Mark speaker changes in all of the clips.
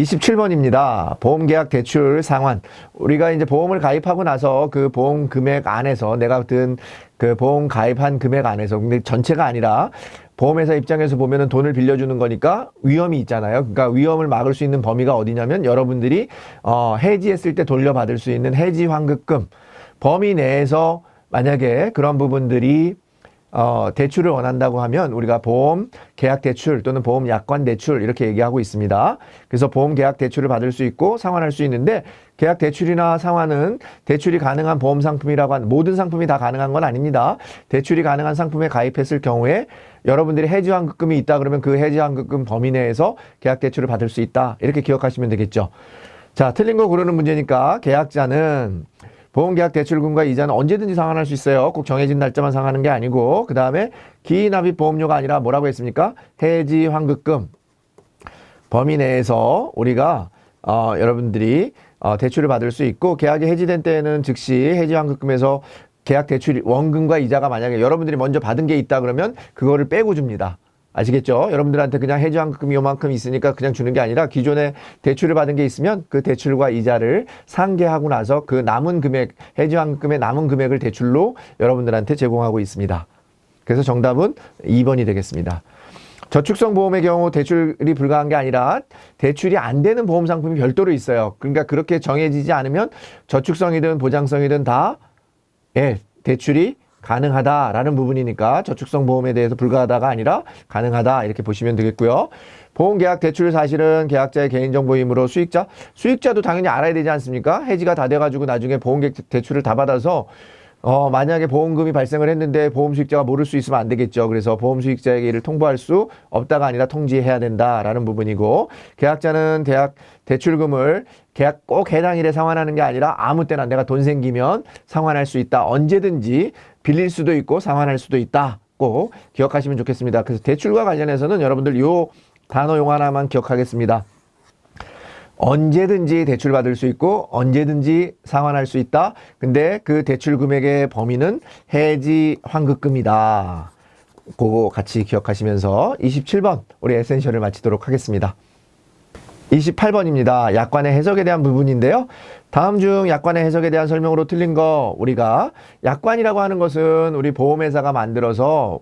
Speaker 1: 27번입니다. 보험계약 대출 상환. 우리가 이제 보험을 가입하고 나서 그 보험 금액 안에서 내가 든 그 보험 가입한 금액 안에서, 근데 전체가 아니라 보험회사 입장에서 보면은 돈을 빌려주는 거니까 위험이 있잖아요. 그러니까 위험을 막을 수 있는 범위가 어디냐면 여러분들이 해지했을 때 돌려받을 수 있는 해지 환급금 범위 내에서 만약에 그런 부분들이 대출을 원한다고 하면 우리가 보험 계약 대출 또는 보험 약관 대출 이렇게 얘기하고 있습니다. 그래서 보험 계약 대출을 받을 수 있고 상환할 수 있는데, 계약 대출이나 상환은 대출이 가능한 보험 상품이라고 하는, 모든 상품이 다 가능한 건 아닙니다. 대출이 가능한 상품에 가입했을 경우에 여러분들이 해지 환급금이 있다 그러면 그 해지 환급금 범위 내에서 계약 대출을 받을 수 있다, 이렇게 기억하시면 되겠죠. 자, 틀린 거 고르는 문제니까 계약자는 보험계약 대출금과 이자는 언제든지 상환할 수 있어요. 꼭 정해진 날짜만 상환하는 게 아니고, 그 다음에 기납입 보험료가 아니라 뭐라고 했습니까? 해지 환급금 범위 내에서 우리가 여러분들이 대출을 받을 수 있고, 계약이 해지된 때에는 즉시 해지 환급금에서 계약 대출 원금과 이자가 만약에 여러분들이 먼저 받은 게 있다 그러면 그거를 빼고 줍니다. 아시겠죠? 여러분들한테 그냥 해지 환급금이 요만큼 있으니까 그냥 주는 게 아니라 기존에 대출을 받은 게 있으면 그 대출과 이자를 상계하고 나서 그 남은 금액, 해지 환급금의 남은 금액을 대출로 여러분들한테 제공하고 있습니다. 그래서 정답은 2번이 되겠습니다. 저축성 보험의 경우 대출이 불가한 게 아니라 대출이 안 되는 보험 상품이 별도로 있어요. 그러니까 그렇게 정해지지 않으면 저축성이든 보장성이든 다 대출이 가능하다라는 부분이니까 저축성 보험에 대해서 불가하다가 아니라 가능하다, 이렇게 보시면 되겠고요. 보험계약 대출 사실은 계약자의 개인정보이므로 수익자도 당연히 알아야 되지 않습니까? 해지가 다 돼가지고 나중에 보험계약 대출을 다 받아서 만약에 보험금이 발생을 했는데 보험 수익자가 모를 수 있으면 안 되겠죠. 그래서 보험 수익자에게 이를 통보할 수 없다가 아니라 통지해야 된다라는 부분이고, 계약자는 대출금을 계약 꼭 해당일에 상환하는 게 아니라 아무 때나 내가 돈 생기면 상환할 수 있다. 언제든지 빌릴 수도 있고 상환할 수도 있다. 꼭 기억하시면 좋겠습니다. 그래서 대출과 관련해서는 여러분들 요 단어 용 하나만 기억하겠습니다. 언제든지 대출 받을 수 있고 언제든지 상환할 수 있다. 근데 그 대출 금액의 범위는 해지 환급금이다. 그거 같이 기억하시면서 27번 우리 에센셜을 마치도록 하겠습니다. 28번입니다. 약관의 해석에 대한 부분인데요. 다음 중 약관의 해석에 대한 설명으로 틀린 거, 우리가 약관이라고 하는 것은 우리 보험회사가 만들어서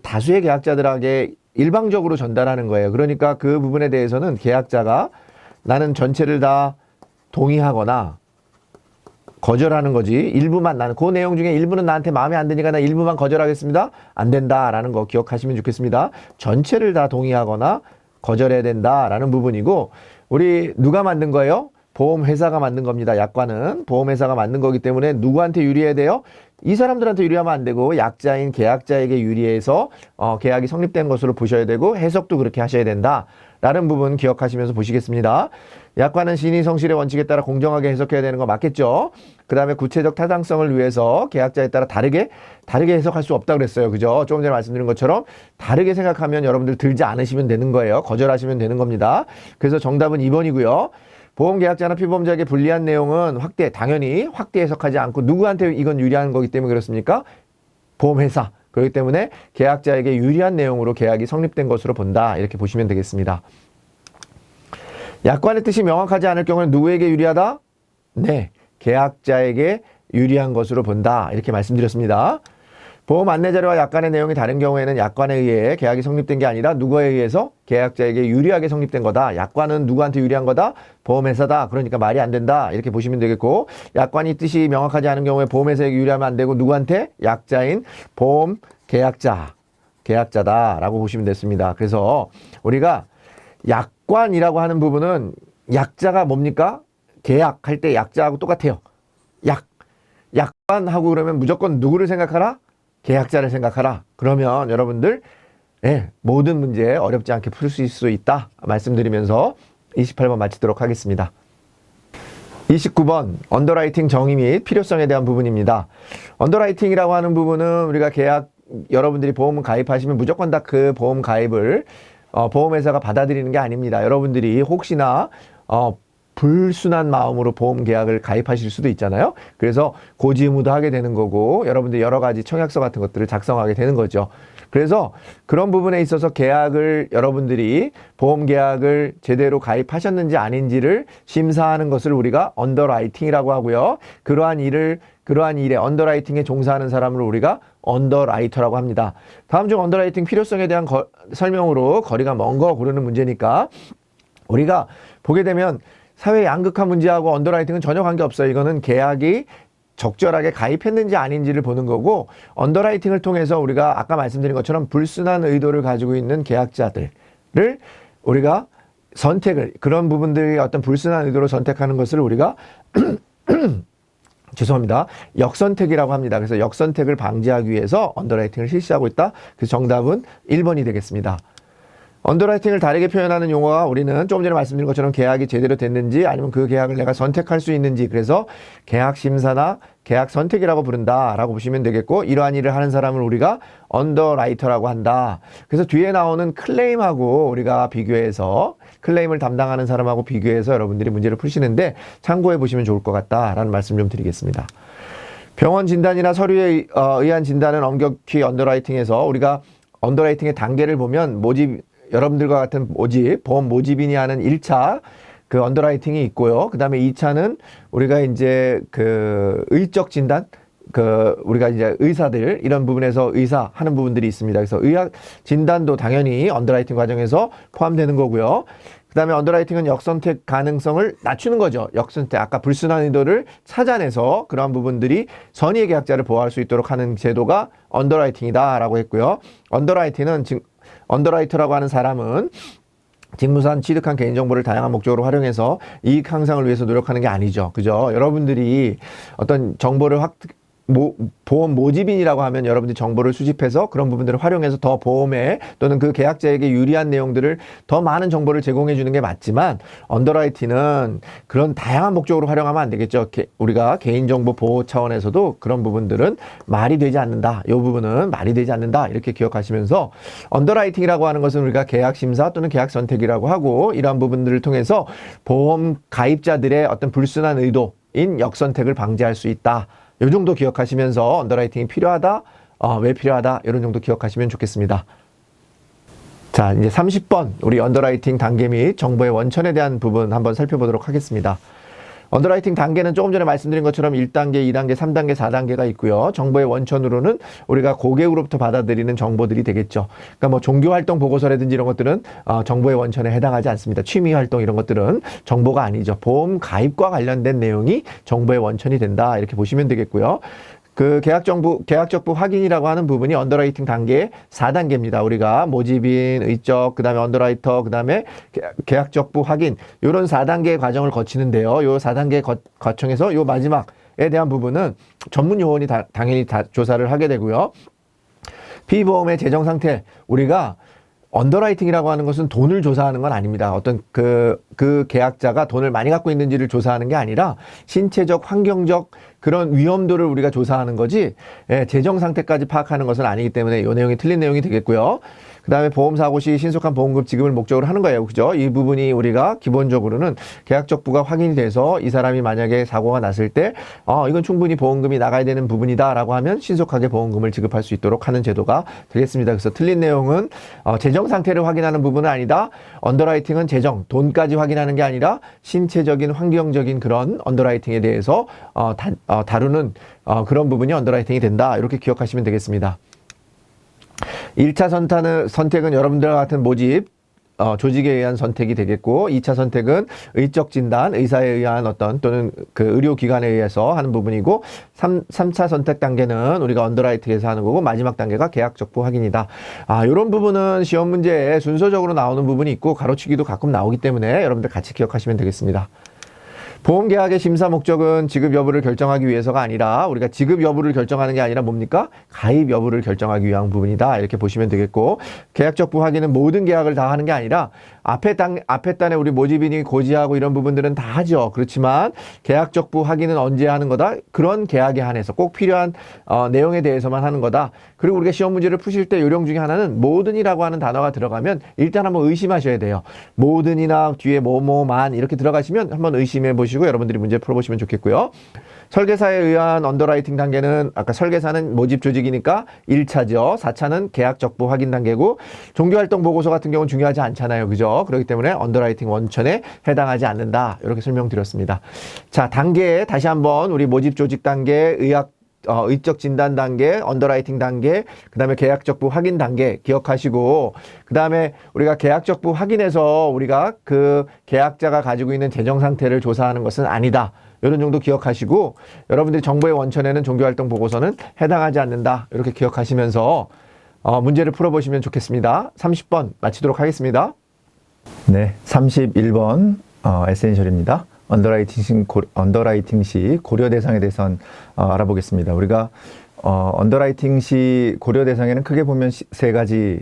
Speaker 1: 다수의 계약자들에게 일방적으로 전달하는 거예요. 그러니까 그 부분에 대해서는 계약자가 나는 전체를 다 동의하거나 거절하는 거지, 일부만, 나는 그 내용 중에 일부는 나한테 마음에 안 드니까 나 일부만 거절하겠습니다, 안 된다라는 거 기억하시면 좋겠습니다. 전체를 다 동의하거나 거절해야 된다라는 부분이고, 우리 누가 만든 거예요? 보험회사가 만든 겁니다. 약관은 보험회사가 만든 거기 때문에 누구한테 유리해야 돼요? 이 사람들한테 유리하면 안 되고 약자인 계약자에게 유리해서 계약이 성립된 것으로 보셔야 되고, 해석도 그렇게 하셔야 된다라는 부분 기억하시면서 보시겠습니다. 약관은 신의 성실의 원칙에 따라 공정하게 해석해야 되는 거 맞겠죠? 그 다음에 구체적 타당성을 위해서 계약자에 따라 다르게 해석할 수 없다고 그랬어요. 그죠? 조금 전에 말씀드린 것처럼 다르게 생각하면 여러분들 들지 않으시면 되는 거예요. 거절하시면 되는 겁니다. 그래서 정답은 2번이고요. 보험계약자나 피보험자에게 불리한 내용은 당연히 확대 해석하지 않고, 누구한테 이건 유리한 거기 때문에 그렇습니까? 보험회사. 그렇기 때문에 계약자에게 유리한 내용으로 계약이 성립된 것으로 본다, 이렇게 보시면 되겠습니다. 약관의 뜻이 명확하지 않을 경우는 누구에게 유리하다? 네, 계약자에게 유리한 것으로 본다, 이렇게 말씀드렸습니다. 보험 안내자료와 약관의 내용이 다른 경우에는 약관에 의해 계약이 성립된 게 아니라 누구에 의해서? 계약자에게 유리하게 성립된 거다. 약관은 누구한테 유리한 거다? 보험회사다. 그러니까 말이 안 된다, 이렇게 보시면 되겠고, 약관이 뜻이 명확하지 않은 경우에 보험회사에게 유리하면 안 되고 누구한테? 약자인 보험 계약자다라고 보시면 됐습니다. 그래서 우리가 약관이라고 하는 부분은 약자가 뭡니까? 계약할 때 약자하고 똑같아요. 약관하고 그러면 무조건 누구를 생각하라? 계약자를 생각하라. 그러면 여러분들 모든 문제 어렵지 않게 풀 수 있다 말씀드리면서 28번 마치도록 하겠습니다. 29번 언더라이팅 정의 및 필요성에 대한 부분입니다. 언더라이팅이라고 하는 부분은 우리가 여러분들이 보험 가입하시면 무조건 다 그 보험 가입을 보험회사가 받아들이는 게 아닙니다. 여러분들이 혹시나 불순한 마음으로 보험 계약을 가입하실 수도 있잖아요. 그래서 고지 의무도 하게 되는 거고 여러분들 여러 가지 청약서 같은 것들을 작성하게 되는 거죠. 그래서 그런 부분에 있어서 계약을 여러분들이 보험 계약을 제대로 가입하셨는지 아닌지를 심사하는 것을 우리가 언더라이팅이라고 하고요. 그러한 일에 언더라이팅에 종사하는 사람을 우리가 언더라이터라고 합니다. 다음 중 언더라이팅 필요성에 대한 설명으로 거리가 먼 거 고르는 문제니까 우리가 보게 되면 사회 양극화 문제하고 언더라이팅은 전혀 관계없어요. 이거는 계약이 적절하게 가입했는지 아닌지를 보는 거고 언더라이팅을 통해서 우리가 아까 말씀드린 것처럼 불순한 의도를 가지고 있는 계약자들을 우리가 그런 부분들이 어떤 불순한 의도로 선택하는 것을 우리가 죄송합니다. 역선택이라고 합니다. 그래서 역선택을 방지하기 위해서 언더라이팅을 실시하고 있다. 그래서 정답은 1번이 되겠습니다. 언더라이팅을 다르게 표현하는 용어가 우리는 조금 전에 말씀드린 것처럼 계약이 제대로 됐는지 아니면 그 계약을 내가 선택할 수 있는지 그래서 계약 심사나 계약 선택이라고 부른다라고 보시면 되겠고 이러한 일을 하는 사람을 우리가 언더라이터라고 한다. 그래서 뒤에 나오는 클레임하고 우리가 비교해서 클레임을 담당하는 사람하고 비교해서 여러분들이 문제를 푸시는데 참고해 보시면 좋을 것 같다라는 말씀 좀 드리겠습니다. 병원 진단이나 서류에 의한 진단은 엄격히 언더라이팅에서 우리가 언더라이팅의 단계를 보면 여러분들과 같은 보험 모집인이 하는 1차 그 언더라이팅이 있고요. 그 다음에 2차는 우리가 이제 그 의적 진단, 우리가 이제 의사들, 이런 부분에서 의사 하는 부분들이 있습니다. 그래서 의학 진단도 당연히 언더라이팅 과정에서 포함되는 거고요. 그 다음에 언더라이팅은 역선택 가능성을 낮추는 거죠. 역선택, 아까 불순한 의도를 찾아내서 그러한 부분들이 선의의 계약자를 보호할 수 있도록 하는 제도가 언더라이팅이다라고 했고요. 언더라이터라고 하는 사람은 직무상 취득한 개인정보를 다양한 목적으로 활용해서 이익 향상을 위해서 노력하는 게 아니죠. 그죠? 여러분들이 어떤 정보를 보험 모집인이라고 하면 여러분들이 정보를 수집해서 그런 부분들을 활용해서 더 보험에 또는 그 계약자에게 유리한 내용들을 더 많은 정보를 제공해 주는 게 맞지만 언더라이팅은 그런 다양한 목적으로 활용하면 안 되겠죠. 우리가 개인정보 보호 차원에서도 그런 부분들은 말이 되지 않는다. 이 부분은 말이 되지 않는다. 이렇게 기억하시면서 언더라이팅이라고 하는 것은 우리가 계약 심사 또는 계약 선택이라고 하고 이러한 부분들을 통해서 보험 가입자들의 어떤 불순한 의도인 역선택을 방지할 수 있다. 이 정도 기억하시면서 언더라이팅이 필요하다, 왜 필요하다 이런 정도 기억하시면 좋겠습니다. 자, 이제 30번 우리 언더라이팅 단계 및 정보의 원천에 대한 부분 한번 살펴보도록 하겠습니다. 언더라이팅 단계는 조금 전에 말씀드린 것처럼 1단계, 2단계, 3단계, 4단계가 있고요. 정보의 원천으로는 우리가 고객으로부터 받아들이는 정보들이 되겠죠. 그러니까 뭐 종교활동 보고서라든지 이런 것들은 정보의 원천에 해당하지 않습니다. 취미활동 이런 것들은 정보가 아니죠. 보험 가입과 관련된 내용이 정보의 원천이 된다. 이렇게 보시면 되겠고요. 그 계약적부 확인이라고 하는 부분이 언더라이팅 단계 4단계입니다. 우리가 모집인, 의적, 그 다음에 언더라이터, 그 다음에 계약적부 확인, 요런 4단계의 과정을 거치는데요. 요 4단계 과정에서 요 마지막에 대한 부분은 전문 요원이 당연히 다 조사를 하게 되고요. 피보험의 재정 상태, 우리가 언더라이팅이라고 하는 것은 돈을 조사하는 건 아닙니다. 어떤 그 계약자가 돈을 많이 갖고 있는지를 조사하는 게 아니라 신체적, 환경적 그런 위험도를 우리가 조사하는 거지 재정 상태까지 파악하는 것은 아니기 때문에 이 내용이 틀린 내용이 되겠고요. 그 다음에 보험사고 시 신속한 보험금 지급을 목적으로 하는 거예요. 그죠? 이 부분이 우리가 기본적으로는 계약적부가 확인이 돼서 이 사람이 만약에 사고가 났을 때 이건 충분히 보험금이 나가야 되는 부분이다 라고 하면 신속하게 보험금을 지급할 수 있도록 하는 제도가 되겠습니다. 그래서 틀린 내용은 재정 상태를 확인하는 부분은 아니다. 언더라이팅은 재정, 돈까지 확인하는 게 아니라 신체적인, 환경적인 그런 언더라이팅에 대해서 다루는 그런 부분이 언더라이팅이 된다. 이렇게 기억하시면 되겠습니다. 1차 선택은 여러분들과 같은 모집, 조직에 의한 선택이 되겠고 2차 선택은 의적 진단, 의사에 의한 또는 그 의료기관에 의해서 하는 부분이고 3차 선택 단계는 우리가 언더라이팅에서 하는 거고 마지막 단계가 계약적부 확인이다. 이런 부분은 시험 문제에 순서적으로 나오는 부분이 있고 가로치기도 가끔 나오기 때문에 여러분들 같이 기억하시면 되겠습니다. 보험계약의 심사 목적은 지급 여부를 결정하기 위해서가 아니라 우리가 지급 여부를 결정하는 게 아니라 뭡니까? 가입 여부를 결정하기 위한 부분이다. 이렇게 보시면 되겠고 계약적부 확인은 모든 계약을 다 하는 게 아니라 앞에 단에 우리 모집인이 고지하고 이런 부분들은 다 하죠. 그렇지만 계약적부 확인은 언제 하는 거다? 그런 계약에 한해서 꼭 필요한 내용에 대해서만 하는 거다. 그리고 우리가 시험 문제를 푸실 때 요령 중에 하나는 모든이라고 하는 단어가 들어가면 일단 한번 의심하셔야 돼요. 모든이나 뒤에 뭐뭐만 이렇게 들어가시면 한번 의심해 보시고 여러분들이 문제 풀어보시면 좋겠고요. 설계사에 의한 언더라이팅 단계는 아까 설계사는 모집 조직이니까 1차죠. 4차는 계약적부 확인 단계고 종교활동 보고서 같은 경우는 중요하지 않잖아요. 그죠? 그렇기 때문에 언더라이팅 원천에 해당하지 않는다. 이렇게 설명드렸습니다. 자, 단계 다시 한번 우리 모집 조직 단계, 의적 진단 단계, 언더라이팅 단계, 그 다음에 계약적부 확인 단계 기억하시고, 그 다음에 우리가 계약적부 확인해서 우리가 그 계약자가 가지고 있는 재정 상태를 조사하는 것은 아니다. 이런 정도 기억하시고, 여러분들이 정보의 원천에는 종교활동 보고서는 해당하지 않는다. 이렇게 기억하시면서 문제를 풀어보시면 좋겠습니다. 30번 마치도록 하겠습니다.
Speaker 2: 네, 31번 에센셜입니다. 언더라이팅 시 고려 대상에 대해서 알아보겠습니다. 우리가 언더라이팅 시 고려 대상에는 크게 보면 세 가지,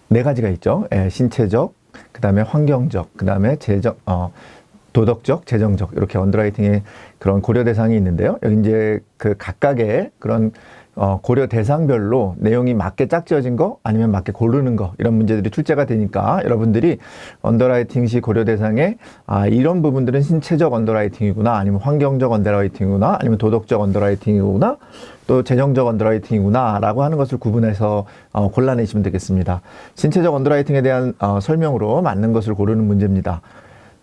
Speaker 2: 네 가지가 있죠. 신체적, 그 다음에 환경적, 그 다음에 도덕적, 재정적 이렇게 언더라이팅의 그런 고려 대상이 있는데요. 여기 이제 그 각각의 그런 고려 대상별로 내용이 맞게 짝지어진 거 아니면 맞게 고르는 거 이런 문제들이 출제가 되니까 여러분들이 언더라이팅 시 고려 대상에 이런 부분들은 신체적 언더라이팅이구나 아니면 환경적 언더라이팅이구나 아니면 도덕적 언더라이팅이구나 또 재정적 언더라이팅이구나 라고 하는 것을 구분해서 골라내시면 되겠습니다. 신체적 언더라이팅에 대한 설명으로 맞는 것을 고르는 문제입니다.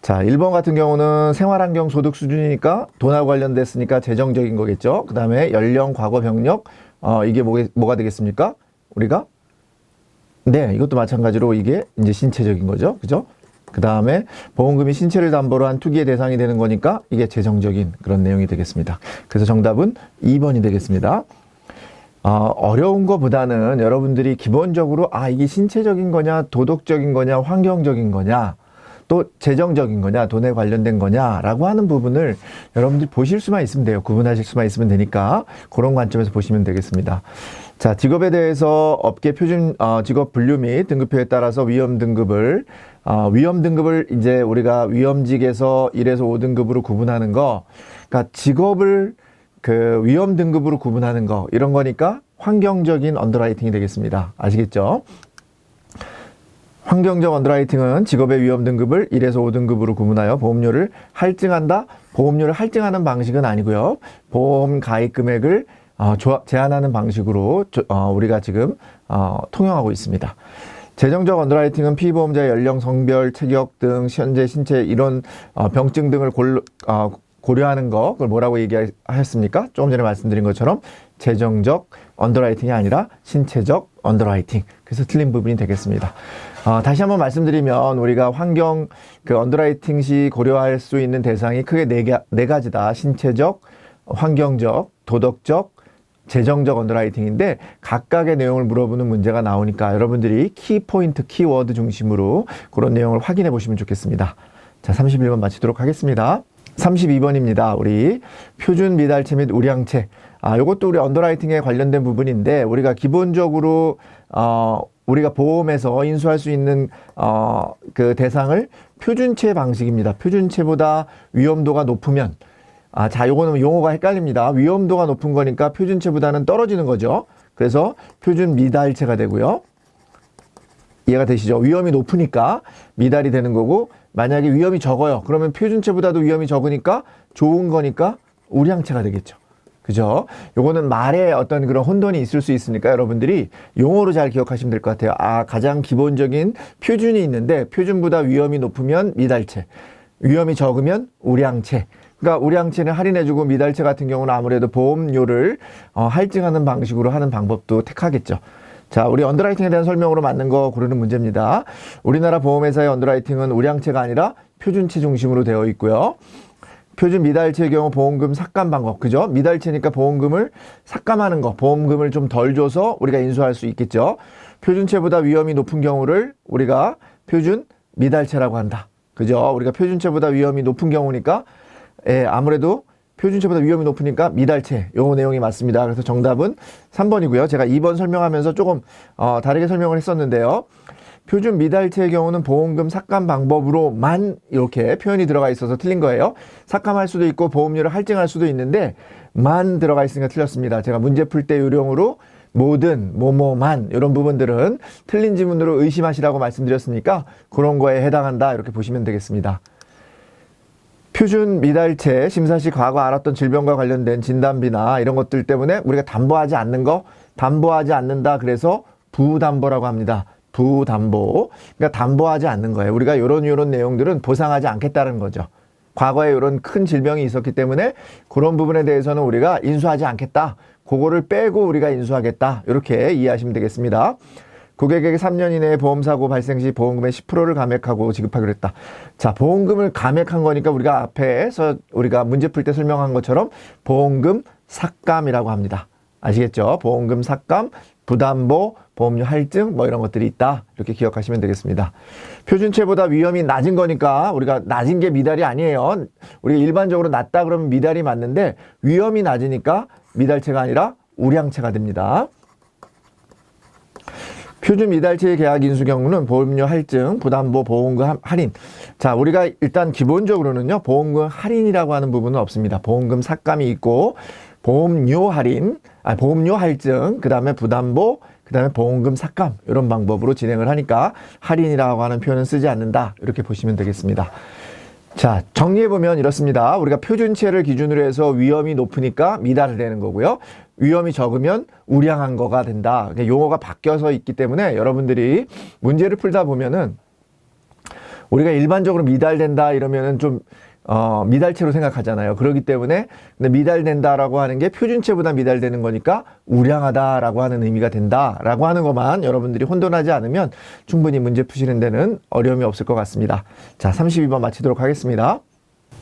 Speaker 2: 자, 1번 같은 경우는 생활환경 소득 수준이니까 돈하고 관련됐으니까 재정적인 거겠죠. 그 다음에 연령, 과거, 병력, 이게 뭐가 되겠습니까? 우리가? 네, 이것도 마찬가지로 이게 이제 신체적인 거죠. 그죠? 그 다음에 보험금이 신체를 담보로 한 투기의 대상이 되는 거니까 이게 재정적인 그런 내용이 되겠습니다. 그래서 정답은 2번이 되겠습니다. 어려운 거보다는 여러분들이 기본적으로 이게 신체적인 거냐, 도덕적인 거냐, 환경적인 거냐, 또 재정적인 거냐, 돈에 관련된 거냐라고 하는 부분을 여러분들이 보실 수만 있으면 돼요. 구분하실 수만 있으면 되니까 그런 관점에서 보시면 되겠습니다. 자, 직업에 대해서 업계 표준 직업 분류 및 등급표에 따라서 위험 등급을 이제 우리가 위험직에서 1에서 5등급으로 구분하는 거, 그러니까 직업을 그 위험 등급으로 구분하는 거 이런 거니까 환경적인 언더라이팅이 되겠습니다. 아시겠죠? 환경적 언더라이팅은 직업의 위험 등급을 1에서 5등급으로 구분하여 보험료를 할증한다. 보험료를 할증하는 방식은 아니고요. 보험 가입 금액을 제한하는 방식으로 우리가 지금 통용하고 있습니다. 재정적 언더라이팅은 피보험자의 연령, 성별, 체격 등 현재 신체 이런 병증 등을 고려하는 거, 그걸 뭐라고 얘기하셨습니까? 조금 전에 말씀드린 것처럼 재정적 언더라이팅이 아니라 신체적 언더라이팅. 그래서 틀린 부분이 되겠습니다. 다시 한번 말씀드리면 우리가 환경 언더라이팅 시 고려할 수 있는 대상이 크게 네 가지다. 신체적, 환경적, 도덕적, 재정적 언더라이팅인데 각각의 내용을 물어보는 문제가 나오니까 여러분들이 키포인트, 키워드 중심으로 그런 내용을 확인해 보시면 좋겠습니다. 자, 31번 마치도록 하겠습니다. 32번입니다. 우리 표준 미달체 및 우량체. 요것도 우리 언더라이팅에 관련된 부분인데 우리가 기본적으로 우리가 보험에서 인수할 수 있는 그 대상을 표준체 방식입니다. 표준체보다 위험도가 높으면 자, 요거는 용어가 헷갈립니다. 위험도가 높은 거니까 표준체보다는 떨어지는 거죠. 그래서 표준 미달체가 되고요. 이해가 되시죠? 위험이 높으니까 미달이 되는 거고 만약에 위험이 적어요. 그러면 표준체보다도 위험이 적으니까 좋은 거니까 우량체가 되겠죠. 그죠? 요거는 말에 어떤 그런 혼돈이 있을 수 있으니까 여러분들이 용어로 잘 기억하시면 될 것 같아요. 가장 기본적인 표준이 있는데 표준보다 위험이 높으면 미달체, 위험이 적으면 우량체. 그러니까 우량체는 할인해주고 미달체 같은 경우는 아무래도 보험료를 할증하는 방식으로 하는 방법도 택하겠죠. 자, 우리 언더라이팅에 대한 설명으로 맞는 거 고르는 문제입니다. 우리나라 보험회사의 언더라이팅은 우량체가 아니라 표준체 중심으로 되어 있고요. 표준 미달체의 경우 보험금 삭감 방법, 그죠? 미달체니까 보험금을 삭감하는 거, 보험금을 좀 덜 줘서 우리가 인수할 수 있겠죠. 표준체보다 위험이 높은 경우를 우리가 표준 미달체라고 한다. 그죠? 우리가 표준체보다 위험이 높은 경우니까 아무래도 표준체보다 위험이 높으니까 미달체, 요 내용이 맞습니다. 그래서 정답은 3번이고요. 제가 2번 설명하면서 조금 다르게 설명을 했었는데요. 표준 미달체의 경우는 보험금 삭감 방법으로만 이렇게 표현이 들어가 있어서 틀린 거예요. 삭감할 수도 있고 보험료를 할증할 수도 있는데 만 들어가 있으니까 틀렸습니다. 제가 문제 풀 때 요령으로 모든, 뭐뭐만 이런 부분들은 틀린 지문으로 의심하시라고 말씀드렸으니까 그런 거에 해당한다 이렇게 보시면 되겠습니다. 표준 미달체 심사 시 과거 알았던 질병과 관련된 진단비나 이런 것들 때문에 우리가 담보하지 않는 거, 담보하지 않는다 그래서 부담보라고 합니다. 부담보. 그러니까 담보하지 않는 거예요. 우리가 요런 내용들은 보상하지 않겠다는 거죠. 과거에 이런 큰 질병이 있었기 때문에 그런 부분에 대해서는 우리가 인수하지 않겠다. 그거를 빼고 우리가 인수하겠다. 이렇게 이해하시면 되겠습니다. 고객에게 3년 이내에 보험사고 발생 시 보험금의 10%를 감액하고 지급하기로 했다. 자, 보험금을 감액한 거니까 우리가 앞에서 우리가 문제 풀 때 설명한 것처럼 보험금 삭감이라고 합니다. 아시겠죠? 보험금 삭감, 부담보, 보험료 할증 뭐 이런 것들이 있다. 이렇게 기억하시면 되겠습니다. 표준체보다 위험이 낮은 거니까 우리가 낮은 게 미달이 아니에요. 우리가 일반적으로 낮다 그러면 미달이 맞는데 위험이 낮으니까 미달체가 아니라 우량체가 됩니다. 표준 미달체의 계약 인수 경우는 보험료 할증, 부담보, 보험금 할인. 자, 우리가 일단 기본적으로는요, 보험금 할인이라고 하는 부분은 없습니다. 보험금 삭감이 있고, 보험료 할인, 보험료 할증, 그 다음에 부담보, 그 다음에 보험금 삭감, 이런 방법으로 진행을 하니까 할인이라고 하는 표현은 쓰지 않는다. 이렇게 보시면 되겠습니다. 자, 정리해보면 이렇습니다. 우리가 표준체를 기준으로 해서 위험이 높으니까 미달을 내는 거고요. 위험이 적으면 우량한 거가 된다. 용어가 바뀌어서 있기 때문에 여러분들이 문제를 풀다 보면은 우리가 일반적으로 미달된다 이러면은 좀 미달체로 생각하잖아요. 그렇기 때문에 근데 미달된다라고 하는 게 표준체보다 미달되는 거니까 우량하다라고 하는 의미가 된다라고 하는 것만 여러분들이 혼돈하지 않으면 충분히 문제 푸시는 데는 어려움이 없을 것 같습니다. 자, 32번 마치도록 하겠습니다.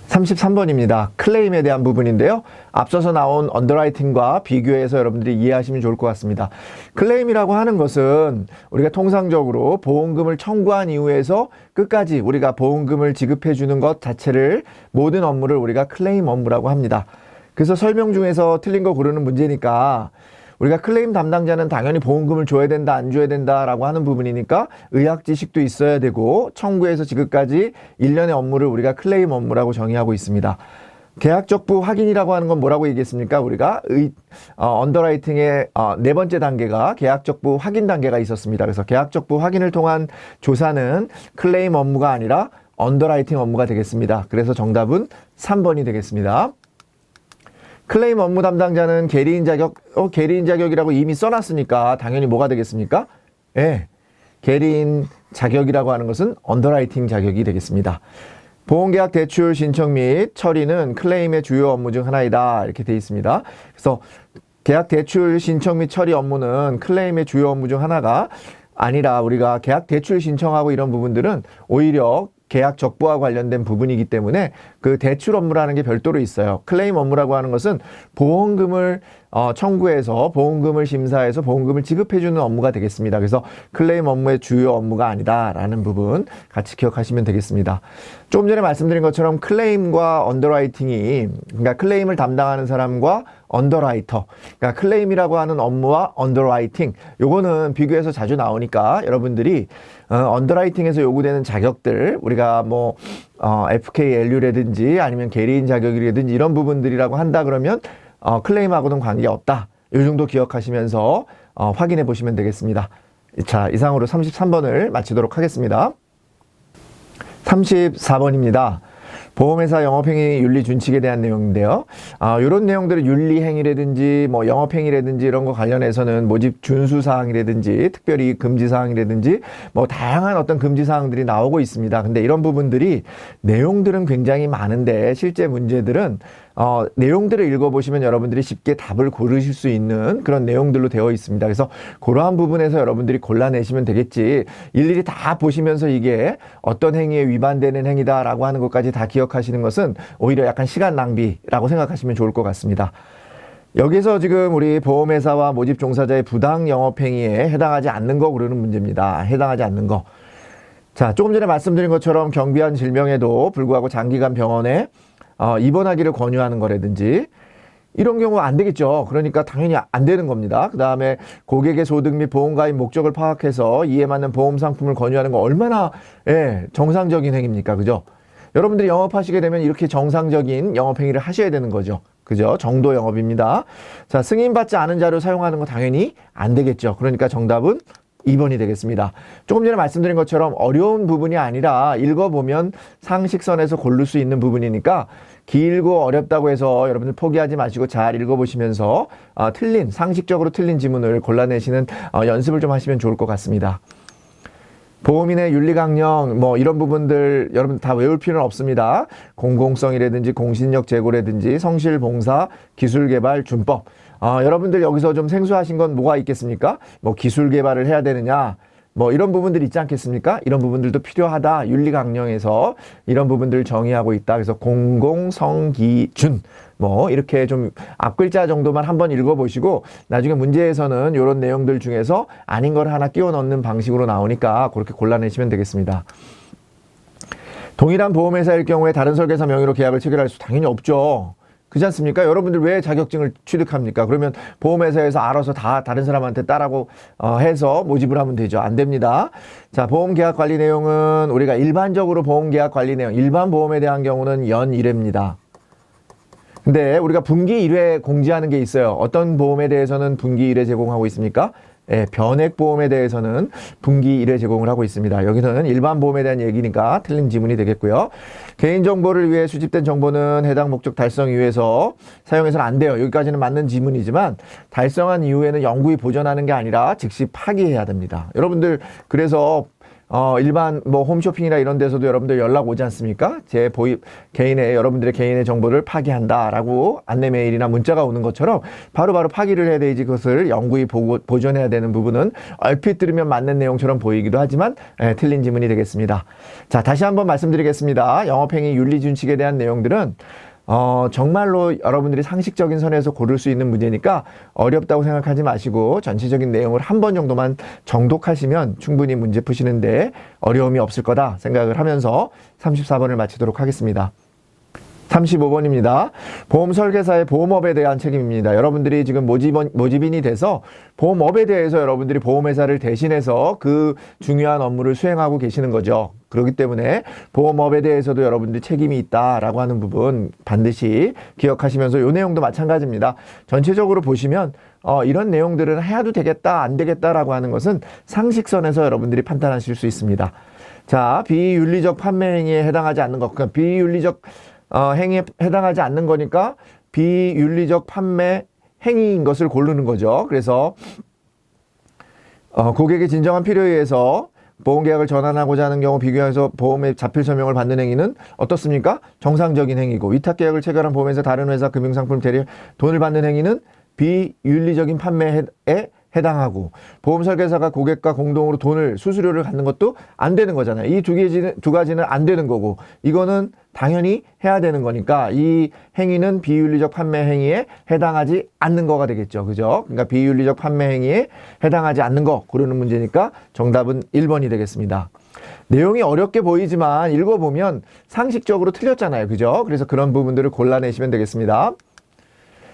Speaker 2: 33번입니다. 클레임에 대한 부분인데요. 앞서서 나온 언더라이팅과 비교해서 여러분들이 이해하시면 좋을 것 같습니다. 클레임이라고 하는 것은 우리가 통상적으로 보험금을 청구한 이후에서 끝까지 우리가 보험금을 지급해 주는 것 자체를 모든 업무를 우리가 클레임 업무라고 합니다. 그래서 설명 중에서 틀린 거 고르는 문제니까 우리가 클레임 담당자는 당연히 보험금을 줘야 된다, 안 줘야 된다라고 하는 부분이니까 의학 지식도 있어야 되고 청구에서 지급까지 일련의 업무를 우리가 클레임 업무라고 정의하고 있습니다. 계약적부 확인이라고 하는 건 뭐라고 얘기했습니까? 우리가 언더라이팅의 네 번째 단계가 계약적부 확인 단계가 있었습니다. 그래서 계약적부 확인을 통한 조사는 클레임 업무가 아니라 언더라이팅 업무가 되겠습니다. 그래서 정답은 3번이 되겠습니다. 클레임 업무 담당자는 계리인 자격, 계리인 자격이라고 이미 써놨으니까 당연히 뭐가 되겠습니까? 예, 계리인 자격이라고 하는 것은 언더라이팅 자격이 되겠습니다. 보험계약 대출 신청 및 처리는 클레임의 주요 업무 중 하나이다. 이렇게 되어 있습니다. 그래서 계약 대출 신청 및 처리 업무는 클레임의 주요 업무 중 하나가 아니라 우리가 계약 대출 신청하고 이런 부분들은 오히려 계약 적부와 관련된 부분이기 때문에 그 대출 업무라는 게 별도로 있어요. 클레임 업무라고 하는 것은 보험금을 청구해서 보험금을 심사해서 보험금을 지급해주는 업무가 되겠습니다. 그래서 클레임 업무의 주요 업무가 아니다라는 부분 같이 기억하시면 되겠습니다. 조금 전에 말씀드린 것처럼 클레임과 언더라이팅이 그러니까 클레임을 담당하는 사람과 언더라이터, 그러니까 클레임이라고 하는 업무와 언더라이팅, 요거는 비교해서 자주 나오니까 여러분들이 언더라이팅에서 요구되는 자격들, 우리가 뭐 FKLU라든지 아니면 계리인 자격이라든지 이런 부분들이라고 한다 그러면 클레임하고는 관계없다. 요 정도 기억하시면서 확인해 보시면 되겠습니다. 자, 이상으로 33번을 마치도록 하겠습니다. 34번입니다. 보험회사 영업행위 윤리 준칙에 대한 내용인데요. 이런 내용들은 윤리행위라든지 뭐 영업행위라든지 이런 거 관련해서는 모집 준수사항이라든지 특별히 금지사항이라든지 뭐 다양한 어떤 금지사항들이 나오고 있습니다. 근데 이런 부분들이 내용들은 굉장히 많은데 실제 문제들은 내용들을 읽어보시면 여러분들이 쉽게 답을 고르실 수 있는 그런 내용들로 되어 있습니다. 그래서 그러한 부분에서 여러분들이 골라내시면 되겠지. 일일이 다 보시면서 이게 어떤 행위에 위반되는 행위다라고 하는 것까지 다 기억하시는 것은 오히려 약간 시간 낭비라고 생각하시면 좋을 것 같습니다. 여기서 지금 우리 보험회사와 모집 종사자의 부당 영업행위에 해당하지 않는 거 고르는 문제입니다. 해당하지 않는 거. 자, 조금 전에 말씀드린 것처럼 경비한 질병에도 불구하고 장기간 병원에 입원하기를 권유하는 거라든지
Speaker 1: 이런 경우 안 되겠죠. 그러니까 당연히 안 되는 겁니다. 그 다음에 고객의 소득 및 보험가입 목적을 파악해서 이에 맞는 보험 상품을 권유하는 거 얼마나 정상적인 행위입니까? 그죠? 여러분들이 영업하시게 되면 이렇게 정상적인 영업행위를 하셔야 되는 거죠. 그죠? 정도 영업입니다. 자, 승인받지 않은 자료 사용하는 거 당연히 안 되겠죠. 그러니까 정답은 2번이 되겠습니다. 조금 전에 말씀드린 것처럼 어려운 부분이 아니라 읽어보면 상식선에서 고를 수 있는 부분이니까 길고 어렵다고 해서 여러분들 포기하지 마시고 잘 읽어보시면서 상식적으로 틀린 지문을 골라내시는 연습을 좀 하시면 좋을 것 같습니다. 보험인의 윤리강령 이런 부분들 여러분 다 외울 필요는 없습니다. 공공성이라든지 공신력 제고라든지 성실봉사, 기술개발, 준법 여러분들 여기서 좀 생소하신 건 뭐가 있겠습니까? 기술개발을 해야 되느냐 이런 부분들 있지 않겠습니까? 이런 부분들도 필요하다. 윤리강령에서 이런 부분들 정의하고 있다. 그래서 공공성기준 이렇게 좀 앞글자 정도만 한번 읽어보시고 나중에 문제에서는 이런 내용들 중에서 아닌 걸 하나 끼워 넣는 방식으로 나오니까 그렇게 골라내시면 되겠습니다. 동일한 보험회사일 경우에 다른 설계사 명의로 계약을 체결할 수 당연히 없죠. 그렇지 않습니까? 여러분들 왜 자격증을 취득합니까? 그러면 보험회사에서 알아서 다 다른 사람한테 따라고 해서 모집을 하면 되죠. 안 됩니다. 자, 보험계약 관리 내용은 우리가 일반적으로 보험계약 관리 내용, 일반 보험에 대한 경우는 연 1회입니다. 근데 우리가 분기 1회 공지하는 게 있어요. 어떤 보험에 대해서는 분기 1회 제공하고 있습니까? 변액보험에 대해서는 분기 1회 제공을 하고 있습니다. 여기서는 일반 보험에 대한 얘기니까 틀린 지문이 되겠고요. 개인정보를 위해 수집된 정보는 해당 목적 달성 이후에서 사용해서는 안 돼요. 여기까지는 맞는 지문이지만 달성한 이후에는 영구히 보존하는 게 아니라 즉시 파기해야 됩니다. 여러분들 그래서 일반 홈쇼핑이나 이런 데서도 여러분들 연락 오지 않습니까? 여러분들의 개인의 정보를 파기한다라고 안내 메일이나 문자가 오는 것처럼 바로바로 파기를 해야 되지 그것을 영구히 보존해야 되는 부분은 얼핏 들으면 맞는 내용처럼 보이기도 하지만 틀린 지문이 되겠습니다. 자, 다시 한번 말씀드리겠습니다. 영업행위 윤리준칙에 대한 내용들은 정말로 여러분들이 상식적인 선에서 고를 수 있는 문제니까 어렵다고 생각하지 마시고 전체적인 내용을 한 번 정도만 정독하시면 충분히 문제 푸시는데 어려움이 없을 거다 생각을 하면서 34번을 마치도록 하겠습니다. 35번입니다. 보험 설계사의 보험업에 대한 책임입니다. 여러분들이 지금 모집인이 돼서 보험업에 대해서 여러분들이 보험회사를 대신해서 그 중요한 업무를 수행하고 계시는 거죠. 그렇기 때문에 보험업에 대해서도 여러분들이 책임이 있다라고 하는 부분 반드시 기억하시면서 이 내용도 마찬가지입니다. 전체적으로 보시면 이런 내용들은 해야도 되겠다 안 되겠다라고 하는 것은 상식선에서 여러분들이 판단하실 수 있습니다. 자, 비윤리적 판매 행위에 해당하지 않는 것, 그러니까 비윤리적 행위에 해당하지 않는 거니까 비윤리적 판매 행위인 것을 고르는 거죠. 그래서 고객의 진정한 필요에 의해서 보험계약을 전환하고자 하는 경우 비교해서 보험의 자필 서명을 받는 행위는 어떻습니까? 정상적인 행위고 위탁계약을 체결한 보험회사 다른 회사 금융상품 대리 돈을 받는 행위는 비윤리적인 판매에 해당하고 보험 설계사가 고객과 공동으로 수수료를 갖는 것도 안 되는 거잖아요. 이 두 가지는 안 되는 거고 이거는 당연히 해야 되는 거니까 이 행위는 비윤리적 판매 행위에 해당하지 않는 거가 되겠죠. 그죠? 그러니까 비윤리적 판매 행위에 해당하지 않는 거 고르는 문제니까 정답은 1번이 되겠습니다. 내용이 어렵게 보이지만 읽어보면 상식적으로 틀렸잖아요. 그죠? 그래서 그런 부분들을 골라내시면 되겠습니다.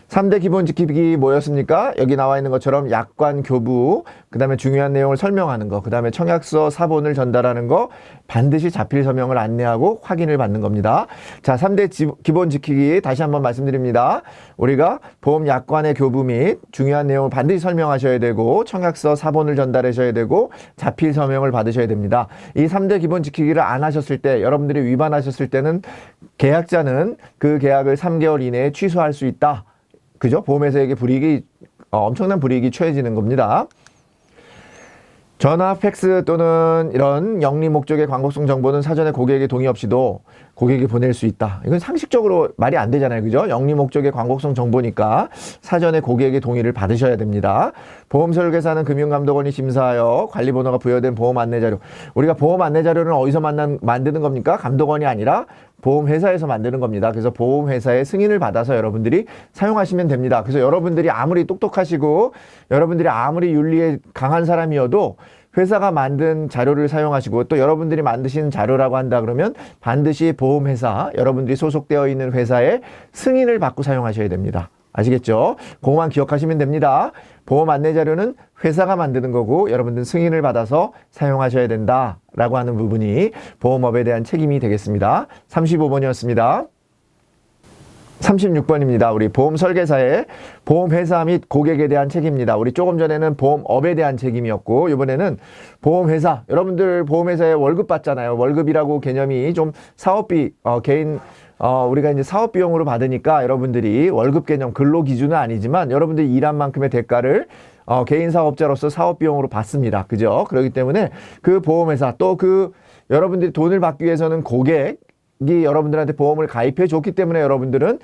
Speaker 1: 3대 기본 지키기 뭐였습니까? 여기 나와 있는 것처럼 약관 교부, 그 다음에 중요한 내용을 설명하는 거, 그 다음에 청약서 사본을 전달하는 거, 반드시 자필 서명을 안내하고 확인을 받는 겁니다. 자, 3대 기본 지키기 다시 한번 말씀드립니다. 우리가 보험 약관의 교부 및 중요한 내용을 반드시 설명하셔야 되고 청약서 사본을 전달하셔야 되고 자필 서명을 받으셔야 됩니다. 이 3대 기본 지키기를 안 하셨을 때 여러분들이 위반하셨을 때는 계약자는 그 계약을 3개월 이내에 취소할 수 있다. 그죠? 보험회사에게 엄청난 불이익이 처해지는 겁니다. 전화, 팩스 또는 이런 영리 목적의 광고성 정보는 사전에 고객의 동의 없이도 고객이 보낼 수 있다. 이건 상식적으로 말이 안 되잖아요. 그죠? 영리 목적의 광고성 정보니까 사전에 고객의 동의를 받으셔야 됩니다. 보험 설계사는 금융감독원이 심사하여 관리번호가 부여된 보험 안내자료. 우리가 보험 안내자료는 어디서 만드는 겁니까? 감독원이 아니라 보험회사에서 만드는 겁니다. 그래서 보험회사의 승인을 받아서 여러분들이 사용하시면 됩니다. 그래서 여러분들이 아무리 똑똑하시고 여러분들이 아무리 윤리에 강한 사람이어도 회사가 만든 자료를 사용하시고 또 여러분들이 만드신 자료라고 한다 그러면 반드시 보험회사, 여러분들이 소속되어 있는 회사의 승인을 받고 사용하셔야 됩니다. 아시겠죠? 그거만 기억하시면 됩니다. 보험 안내 자료는 회사가 만드는 거고 여러분들 승인을 받아서 사용하셔야 된다라고 하는 부분이 보험업에 대한 책임이 되겠습니다. 35번이었습니다. 36번입니다. 우리 보험 설계사의 보험회사 및 고객에 대한 책임입니다. 우리 조금 전에는 보험업에 대한 책임이었고 이번에는 보험회사, 여러분들 보험회사에 월급 받잖아요. 월급이라고 개념이 좀 사업비, 개인 우리가 이제 사업 비용으로 받으니까 여러분들이 월급 개념 근로 기준은 아니지만 여러분들이 일한 만큼의 대가를 개인 사업자로서 사업 비용으로 받습니다. 그죠? 그렇기 때문에 그 보험회사 또 그 여러분들이 돈을 받기 위해서는 고객이 여러분들한테 보험을 가입해 줬기 때문에 여러분들은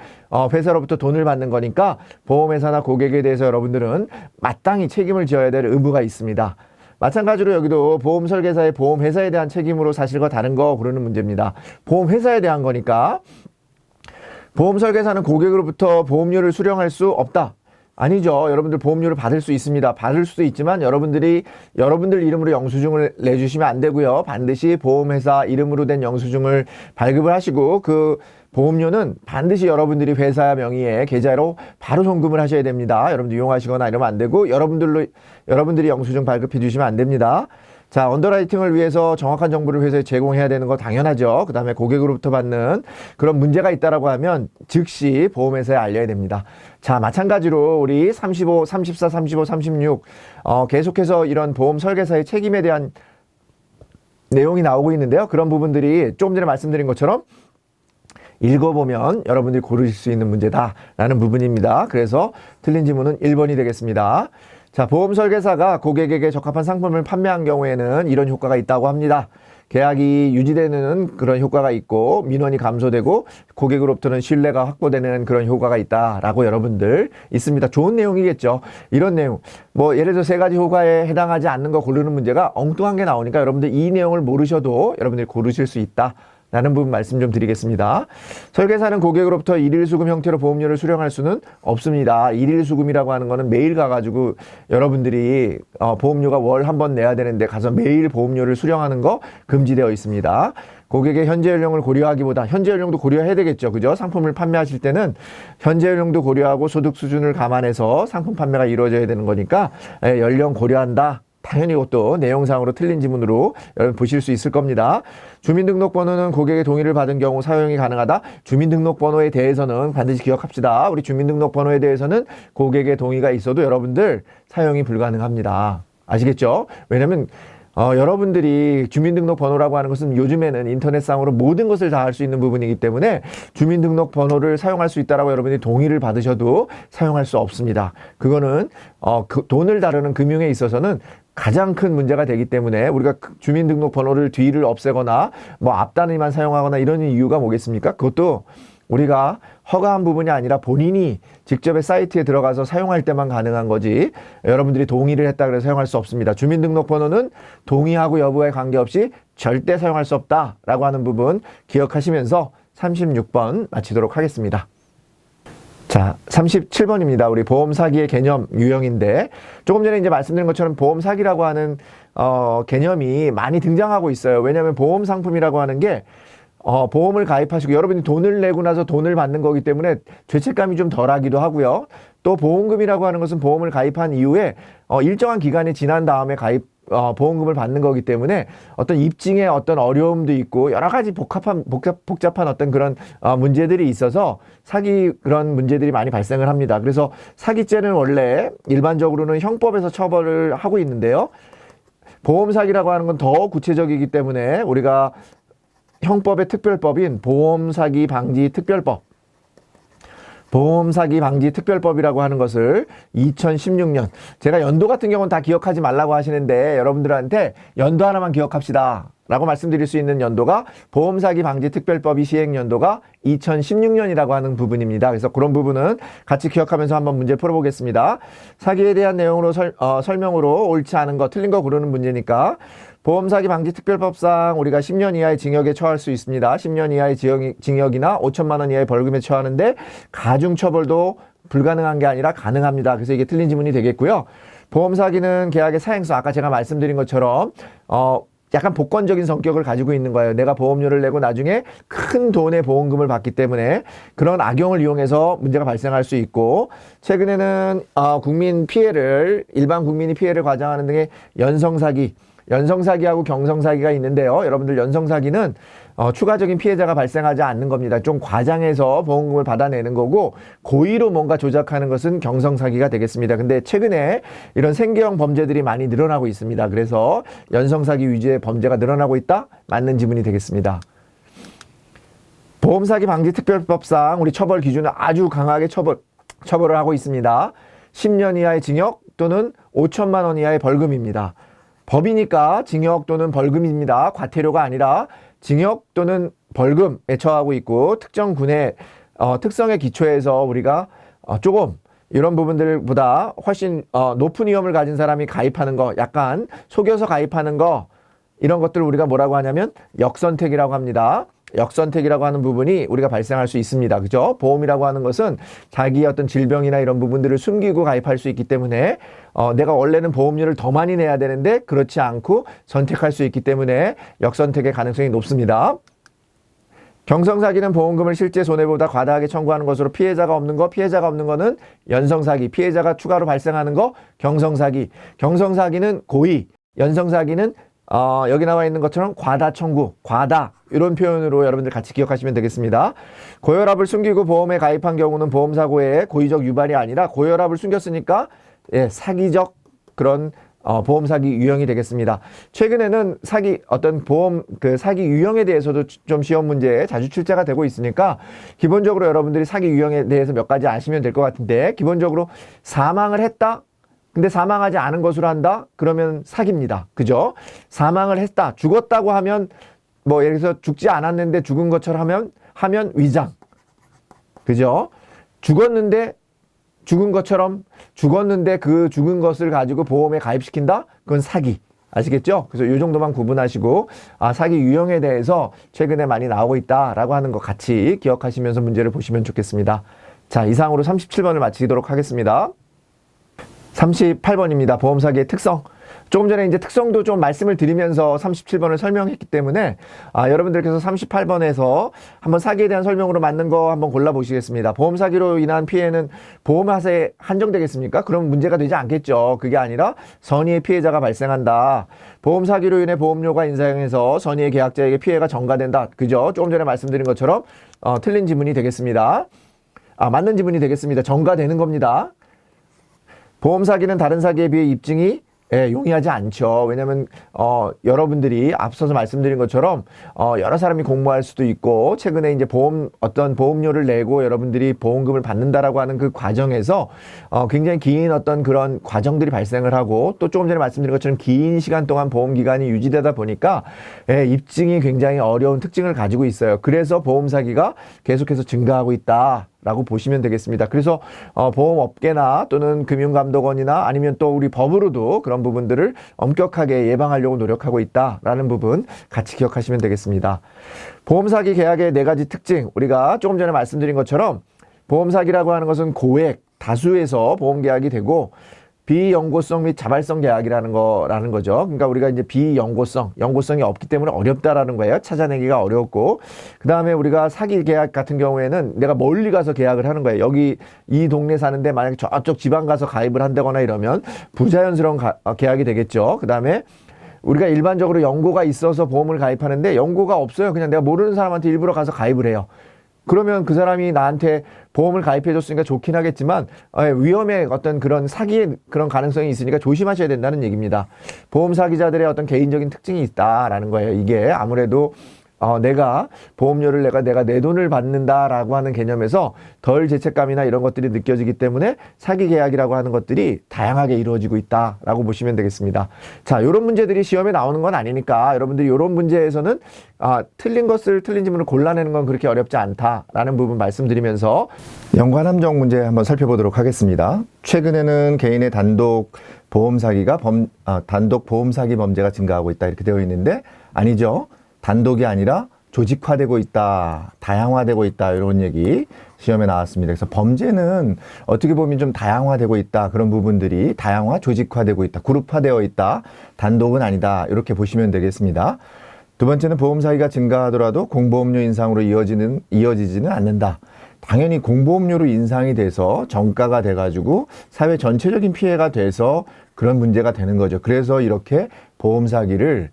Speaker 1: 회사로부터 돈을 받는 거니까 보험회사나 고객에 대해서 여러분들은 마땅히 책임을 져야 될 의무가 있습니다. 마찬가지로 여기도 보험 설계사의 보험회사에 대한 책임으로 사실과 다른 거 고르는 문제입니다. 보험회사에 대한 거니까 보험 설계사는 고객으로부터 보험료를 수령할 수 없다. 아니죠. 여러분들 보험료를 받을 수 있습니다. 받을 수도 있지만 여러분들 이름으로 영수증을 내주시면 안 되고요. 반드시 보험회사 이름으로 된 영수증을 발급을 하시고 그 보험료는 반드시 여러분들이 회사 명의의 계좌로 바로 송금을 하셔야 됩니다. 여러분들 이용하시거나 이러면 안 되고 여러분들이 영수증 발급해 주시면 안 됩니다. 자, 언더라이팅을 위해서 정확한 정보를 회사에 제공해야 되는 거 당연하죠. 그 다음에 고객으로부터 받는 그런 문제가 있다라고 하면 즉시 보험회사에 알려야 됩니다. 자, 마찬가지로 우리 35, 34, 35, 36 계속해서 이런 보험 설계사의 책임에 대한 내용이 나오고 있는데요. 그런 부분들이 조금 전에 말씀드린 것처럼 읽어보면 여러분들이 고르실 수 있는 문제다라는 부분입니다. 그래서 틀린 지문은 1번이 되겠습니다. 자, 보험 설계사가 고객에게 적합한 상품을 판매한 경우에는 이런 효과가 있다고 합니다. 계약이 유지되는 그런 효과가 있고 민원이 감소되고 고객으로부터는 신뢰가 확보되는 그런 효과가 있다라고 여러분들 있습니다. 좋은 내용이겠죠. 이런 내용 뭐 예를 들어 3가지 효과에 해당하지 않는 거 고르는 문제가 엉뚱한 게 나오니까 여러분들 이 내용을 모르셔도 여러분들이 고르실 수 있다 라는 부분 말씀 좀 드리겠습니다. 설계사는 고객으로부터 일일 수금 형태로 보험료를 수령할 수는 없습니다. 일일 수금이라고 하는 거는 매일 가가지고 여러분들이 보험료가 월 한 번 내야 되는데 가서 매일 보험료를 수령하는 거 금지되어 있습니다. 고객의 현재 연령을 고려하기보다 현재 연령도 고려해야 되겠죠. 그죠? 상품을 판매하실 때는 현재 연령도 고려하고 소득 수준을 감안해서 상품 판매가 이루어져야 되는 거니까 연령 고려한다. 당연히 이것도 내용상으로 틀린 지문으로 여러분 보실 수 있을 겁니다. 주민등록번호는 고객의 동의를 받은 경우 사용이 가능하다. 주민등록번호에 대해서는 반드시 기억합시다. 우리 주민등록번호에 대해서는 고객의 동의가 있어도 여러분들 사용이 불가능합니다. 아시겠죠? 왜냐면 여러분들이 주민등록번호라고 하는 것은 요즘에는 인터넷상으로 모든 것을 다 할 수 있는 부분이기 때문에 주민등록번호를 사용할 수 있다라고 여러분이 동의를 받으셔도 사용할 수 없습니다. 그거는 돈을 다루는 금융에 있어서는 가장 큰 문제가 되기 때문에 우리가 주민등록번호를 뒤를 없애거나 뭐 앞단위만 사용하거나 이런 이유가 뭐겠습니까? 그것도 우리가 허가한 부분이 아니라 본인이 직접의 사이트에 들어가서 사용할 때만 가능한 거지 여러분들이 동의를 했다 그래서 사용할 수 없습니다. 주민등록번호는 동의하고 여부에 관계없이 절대 사용할 수 없다라고 하는 부분 기억하시면서 36번 마치도록 하겠습니다. 자, 37번입니다. 우리 보험 사기의 개념 유형인데 조금 전에 이제 말씀드린 것처럼 보험 사기라고 하는 개념이 많이 등장하고 있어요. 왜냐하면 보험 상품이라고 하는 게 보험을 가입하시고 여러분이 돈을 내고 나서 돈을 받는 거기 때문에 죄책감이 좀 덜하기도 하고요. 또 보험금이라고 하는 것은 보험을 가입한 이후에 일정한 기간이 지난 다음에 보험금을 받는 거기 때문에 어떤 입증에 어떤 어려움도 있고 여러 가지 복잡한 어떤 그런 문제들이 있어서 사기 그런 문제들이 많이 발생을 합니다. 그래서 사기죄는 원래 일반적으로는 형법에서 처벌을 하고 있는데요. 보험 사기라고 하는 건 더 구체적이기 때문에 우리가 형법의 특별법인 보험사기 방지 특별법 보험사기 방지 특별법이라고 하는 것을 2016년 제가 연도 같은 경우는 다 기억하지 말라고 하시는데 여러분들한테 연도 하나만 기억합시다 라고 말씀드릴 수 있는 연도가 보험사기 방지 특별법이 시행 연도가 2016년이라고 하는 부분입니다. 그래서 그런 부분은 같이 기억하면서 한번 문제 풀어보겠습니다. 사기에 대한 내용으로 설명으로 옳지 않은 거 틀린 거 고르는 문제니까 보험사기 방지 특별법상 우리가 10년 이하의 징역에 처할 수 있습니다. 10년 이하의 징역이나 5천만 원 이하의 벌금에 처하는데 가중처벌도 불가능한 게 아니라 가능합니다. 그래서 이게 틀린 지문이 되겠고요. 보험사기는 계약의 사행수 아까 제가 말씀드린 것처럼 약간 복권적인 성격을 가지고 있는 거예요. 내가 보험료를 내고 나중에 큰 돈의 보험금을 받기 때문에 그런 악용을 이용해서 문제가 발생할 수 있고, 최근에는 국민 피해를, 일반 국민이 피해를 과장하는 등의 연성사기, 연성사기하고 경성사기가 있는데요. 여러분들 연성사기는 추가적인 피해자가 발생하지 않는 겁니다. 좀 과장해서 보험금을 받아내는 거고, 고의로 뭔가 조작하는 것은 경성사기가 되겠습니다. 근데 최근에 이런 생계형 범죄들이 많이 늘어나고 있습니다. 그래서 연성사기 위주의 범죄가 늘어나고 있다? 맞는 지문이 되겠습니다. 보험사기 방지특별법상 우리 처벌 기준은 아주 강하게 처벌을 하고 있습니다. 10년 이하의 징역 또는 5천만 원 이하의 벌금입니다. 법이니까 징역 또는 벌금입니다. 과태료가 아니라 징역 또는 벌금에 처하고 있고, 특정 군의 특성에 기초해서 우리가 조금 이런 부분들보다 훨씬 높은 위험을 가진 사람이 가입하는 거, 약간 속여서 가입하는 거, 이런 것들을 우리가 뭐라고 하냐면 역선택이라고 합니다. 역선택이라고 하는 부분이 우리가 발생할 수 있습니다. 그죠? 보험이라고 하는 것은 자기의 어떤 질병이나 이런 부분들을 숨기고 가입할 수 있기 때문에 내가 원래는 보험료를 더 많이 내야 되는데 그렇지 않고 선택할 수 있기 때문에 역선택의 가능성이 높습니다. 경성사기는 보험금을 실제 손해보다 과다하게 청구하는 것으로 피해자가 없는 거, 피해자가 없는 거는 연성사기, 피해자가 추가로 발생하는 거 경성사기. 경성사기는 고의, 연성사기는 여기 나와 있는 것처럼 과다 청구, 과다, 이런 표현으로 여러분들 같이 기억하시면 되겠습니다. 고혈압을 숨기고 보험에 가입한 경우는 보험사고의 고의적 유발이 아니라 고혈압을 숨겼으니까 사기적 그런 보험 사기 유형이 되겠습니다. 최근에는 보험 사기 유형에 대해서도 좀 시험 문제에 자주 출제가 되고 있으니까 기본적으로 여러분들이 사기 유형에 대해서 몇 가지 아시면 될 것 같은데, 기본적으로 사망을 했다? 근데 사망하지 않은 것으로 한다? 그러면 사기입니다. 그죠? 사망을 했다. 죽었다고 하면 예를 들어서 죽지 않았는데 죽은 것처럼 하면 위장. 그죠? 죽었는데 죽은 것처럼 죽었는데 그 죽은 것을 가지고 보험에 가입시킨다? 그건 사기. 아시겠죠? 그래서 이 정도만 구분하시고, 사기 유형에 대해서 최근에 많이 나오고 있다라고 하는 거 같이 기억하시면서 문제를 보시면 좋겠습니다. 자, 이상으로 37번을 마치도록 하겠습니다. 38번입니다. 보험사기의 특성. 조금 전에 이제 특성도 좀 말씀을 드리면서 37번을 설명했기 때문에 여러분들께서 38번에서 한번 사기에 대한 설명으로 맞는 거 한번 골라보시겠습니다. 보험사기로 인한 피해는 보험하세에 한정되겠습니까? 그럼 문제가 되지 않겠죠. 그게 아니라 선의의 피해자가 발생한다. 보험사기로 인해 보험료가 인상해서 선의의 계약자에게 피해가 전가된다. 그죠? 조금 전에 말씀드린 것처럼 틀린 지문이 되겠습니다. 맞는 지문이 되겠습니다. 전가되는 겁니다. 보험사기는 다른 사기에 비해 입증이 용이하지 않죠. 왜냐면 여러분들이 앞서서 말씀드린 것처럼 여러 사람이 공모할 수도 있고, 최근에 이제 어떤 보험료를 내고 여러분들이 보험금을 받는다라고 하는 그 과정에서 굉장히 긴 어떤 그런 과정들이 발생을 하고, 또 조금 전에 말씀드린 것처럼 긴 시간 동안 보험 기간이 유지되다 보니까 입증이 굉장히 어려운 특징을 가지고 있어요. 그래서 보험 사기가 계속해서 증가하고 있다 라고 보시면 되겠습니다. 그래서 보험업계나 또는 금융감독원이나 아니면 또 우리 법으로도 그런 부분들을 엄격하게 예방하려고 노력하고 있다라는 부분 같이 기억하시면 되겠습니다. 보험사기 계약의 4가지 특징, 우리가 조금 전에 말씀드린 것처럼 보험사기라고 하는 것은 고액, 다수에서 보험계약이 되고, 비연고성 및 자발성 계약이라는 거죠. 그러니까 우리가 이제 연고성이 없기 때문에 어렵다라는 거예요. 찾아내기가 어렵고, 그 다음에 우리가 사기 계약 같은 경우에는 내가 멀리 가서 계약을 하는 거예요. 여기 이 동네 사는데 만약에 저쪽 지방 가서 가입을 한다거나 이러면 부자연스러운 계약이 되겠죠. 그 다음에 우리가 일반적으로 연고가 있어서 보험을 가입하는데 연고가 없어요. 그냥 내가 모르는 사람한테 일부러 가서 가입을 해요. 그러면 그 사람이 나한테 보험을 가입해 줬으니까 좋긴 하겠지만 위험의 어떤 그런 사기의 그런 가능성이 있으니까 조심하셔야 된다는 얘기입니다. 보험 사기자들의 어떤 개인적인 특징이 있다라는 거예요. 이게 아무래도 내가 보험료를 내가 내 돈을 받는다라고 하는 개념에서 덜 죄책감이나 이런 것들이 느껴지기 때문에 사기 계약이라고 하는 것들이 다양하게 이루어지고 있다라고 보시면 되겠습니다. 자, 이런 문제들이 시험에 나오는 건 아니니까 여러분들이 이런 문제에서는 틀린 지문을 골라내는 건 그렇게 어렵지 않다라는 부분 말씀드리면서 연관 함정 문제 한번 살펴보도록 하겠습니다. 최근에는 개인의 단독 보험 사기가 단독 보험 사기 범죄가 증가하고 있다 이렇게 되어 있는데 아니죠. 단독이 아니라
Speaker 2: 조직화되고 있다, 다양화되고 있다, 이런 얘기 시험에 나왔습니다. 그래서 범죄는 어떻게 보면 좀 다양화되고 있다, 그런 부분들이 다양화, 조직화되고 있다, 그룹화되어 있다, 단독은 아니다, 이렇게 보시면 되겠습니다. 두 번째는 보험 사기가 증가하더라도 공보험료 인상으로 이어지지는 않는다. 당연히 공보험료로 인상이 돼서 정가가 돼가지고 사회 전체적인 피해가 돼서 그런 문제가 되는 거죠. 그래서 이렇게 보험 사기를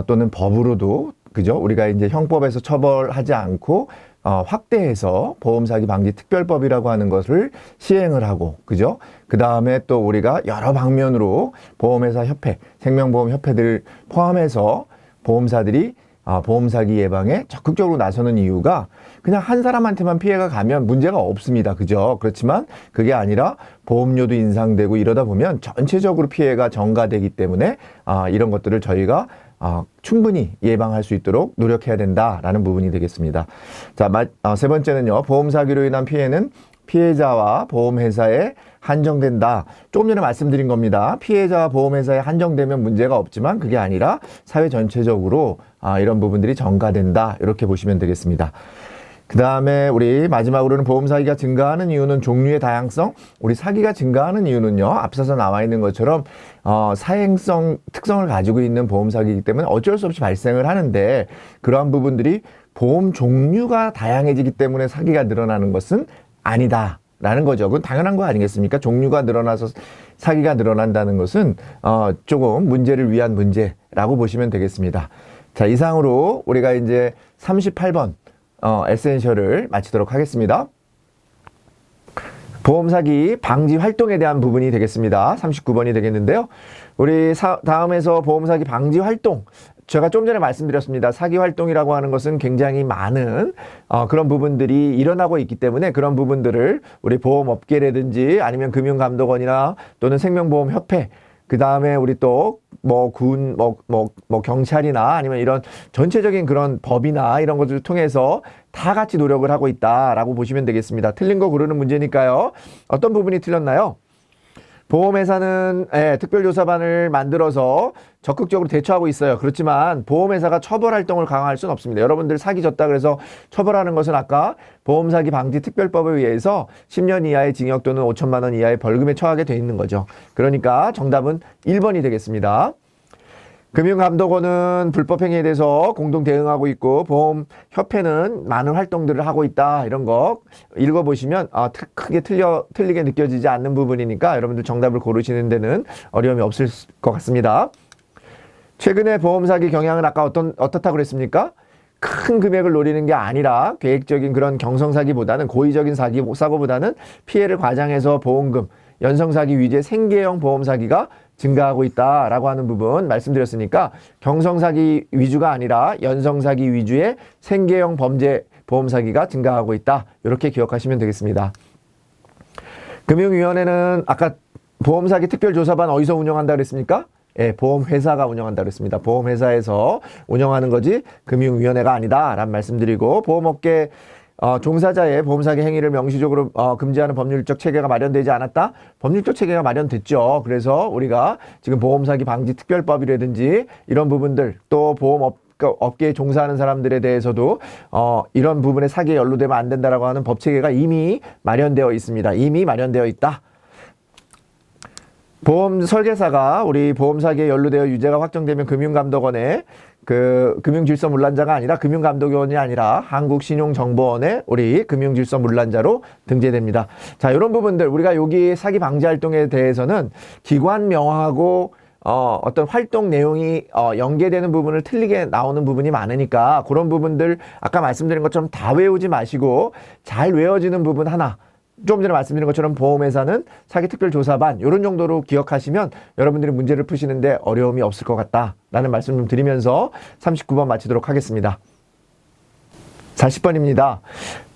Speaker 2: 또는 법으로도, 그죠? 우리가 이제 형법에서 처벌하지 않고 확대해서 보험 사기 방지 특별법이라고 하는 것을 시행을 하고, 그죠? 그 다음에 또 우리가 여러 방면으로 보험회사 협회, 생명보험 협회들 포함해서 보험사들이 보험 사기 예방에 적극적으로 나서는 이유가 그냥 한 사람한테만 피해가 가면 문제가 없습니다. 그죠? 그렇지만 그게 아니라 보험료도 인상되고 이러다 보면 전체적으로 피해가 전가되기 때문에 이런 것들을 저희가 충분히 예방할 수 있도록 노력해야 된다라는 부분이 되겠습니다. 자, 세 번째는요. 보험 사기로 인한 피해는 피해자와 보험회사에 한정된다. 조금 전에 말씀드린 겁니다. 피해자와 보험회사에 한정되면 문제가 없지만 그게 아니라 사회 전체적으로 이런 부분들이 전가된다. 이렇게 보시면 되겠습니다. 그 다음에 우리 마지막으로는 보험 사기가 증가하는 이유는 종류의 다양성. 우리 사기가 증가하는 이유는요. 앞서서 나와 있는 것처럼 사행성 특성을 가지고 있는 보험 사기이기 때문에 어쩔 수 없이 발생을 하는데 그러한 부분들이 보험 종류가 다양해지기 때문에 사기가 늘어나는 것은 아니다. 라는 거죠. 그건 당연한 거 아니겠습니까? 종류가 늘어나서 사기가 늘어난다는 것은 조금 문제를 위한 문제라고 보시면 되겠습니다. 자, 이상으로 우리가 이제 38번 에센셜을 마치도록 하겠습니다. 보험 사기 방지 활동에 대한 부분이 되겠습니다. 39번이 되겠는데요. 우리 다음에서 보험 사기 방지 활동, 제가 좀 전에 말씀드렸습니다. 사기 활동이라고 하는 것은 굉장히 많은 그런 부분들이 일어나고 있기 때문에 그런 부분들을 우리 보험업계라든지 아니면 금융감독원이나 또는 생명보험협회, 그 다음에 우리 또 경찰이나 아니면 이런 전체적인 그런 법이나 이런 것들을 통해서 다 같이 노력을 하고 있다라고 보시면 되겠습니다. 틀린 거 고르는 문제니까요. 어떤 부분이 틀렸나요? 보험회사는 특별조사반을 만들어서 적극적으로 대처하고 있어요. 그렇지만 보험회사가 처벌활동을 강화할 수는 없습니다. 여러분들 사기졌다 그래서 처벌하는 것은 아까 보험사기 방지 특별법에 의해서 10년 이하의 징역 또는 5천만 원 이하의 벌금에 처하게 돼 있는 거죠. 그러니까 정답은 1번이 되겠습니다. 금융감독원은 불법행위에 대해서 공동 대응하고 있고 보험협회는 많은 활동들을 하고 있다. 이런 거 읽어보시면 크게 틀리게 느껴지지 않는 부분이니까 여러분들 정답을 고르시는 데는 어려움이 없을 것 같습니다. 최근에 보험사기 경향은 아까 어떻다고 그랬습니까? 큰 금액을 노리는 게 아니라 계획적인 그런 경성사기보다는 고의적인 사고보다는 피해를 과장해서 보험금, 연성사기 위주의 생계형 보험사기가 증가하고 있다라고 하는 부분 말씀드렸으니까 경성사기 위주가 아니라 연성사기 위주의 생계형 범죄 보험사기가 증가하고 있다. 이렇게 기억하시면 되겠습니다. 금융위원회는 아까 보험사기 특별조사반 어디서 운영한다 그랬습니까? 보험회사가 운영한다 그랬습니다. 보험회사에서 운영하는 거지 금융위원회가 아니다 라는 말씀드리고 보험업계 종사자의 보험사기 행위를 명시적으로 금지하는 법률적 체계가 마련되지 않았다? 법률적 체계가 마련됐죠. 그래서 우리가 지금 보험사기 방지 특별법이라든지 이런 부분들 또 보험업계에 종사하는 사람들에 대해서도 이런 부분에 사기에 연루되면 안 된다라고 하는 법 체계가 이미 마련되어 있습니다. 이미 마련되어 있다. 보험 설계사가 우리 보험 사기에 연루되어 유죄가 확정되면 금융감독원에 금융질서문란자가 아니라 금융감독원이 아니라 한국신용정보원에 우리 금융질서문란자로 등재됩니다. 자, 이런 부분들 우리가 여기 사기 방지 활동에 대해서는 기관명하고 어떤 활동 내용이 연계되는 부분을 틀리게 나오는 부분이 많으니까 그런 부분들 아까 말씀드린 것처럼 다 외우지 마시고 잘 외워지는 부분 하나, 좀 전에 말씀드린 것처럼 보험회사는 사기특별조사반 이런 정도로 기억하시면 여러분들이 문제를 푸시는데 어려움이 없을 것 같다라는 말씀 좀 드리면서 39번 마치도록 하겠습니다. 40번입니다.